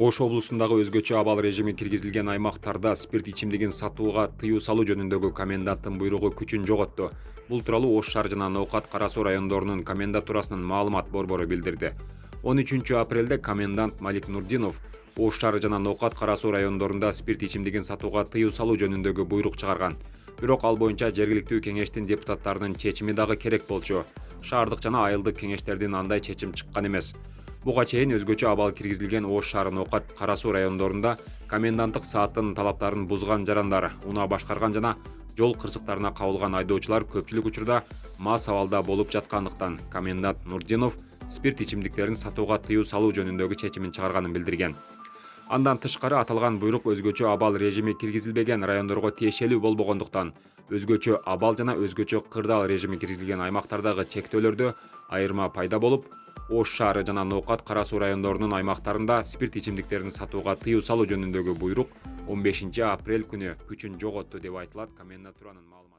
Ош облусундагы өзгөчө абал режими киргизилген аймактарда спирт ичимдигин сатууга тыюу салуу жөнүндөгү коменданттын буйругу күчүн жоготту. Бул тууралуу Ош шаар жана Ноокат Кара Суу райондорунун комендатурасынын маалымат борбору билдирди. 13 апрелде комендант Малик Нурдинов Ош шаары жана Ноокат Кара Суу райондорунда спирт ичимдигин сатууга тыюу салуу жөнүндөгү буйрук чыгарган. Бирок ал боюнча жергиликтүү кеңештин депутаттарынын чечими дагы керек болчу. Шаардык жана айылдык кеңештердин андай чечим чыккан эмес. Буга чейин өзгөчө абал киргизилген Ош шаары Ноокат Кара Суу райондорунда коменданттык сааттын талаптарын бузган жарандар, унаа башкарган жана жол кырсыктарына кабылган айдоочулар көпчүлүк учурда мас абалда болуп жаткандыктан комендант Нурдинов спирт ичимдиктерин сатууга тыюу салуу жөнүндөгү чечимин чыгарганын билдирген. Андан тышкары аталган буйрук өзгөчө абал режими киргизилбеген райондорго тиешелүү болбогондуктан өзгөчө абал жана өзгөчө кырдаал режими киргизилген аймактардагы чектөөлөрдө айырма пайда болуп, Ош шаары жана Ноокат Кара Суу райондорунун аймактарында спирт ичимдиктерин сатууга тыюу салуу жөнүндөгү буйрук 15 апрель күнү күчүн жоготту деп айтылат комендатуранын маалыматында.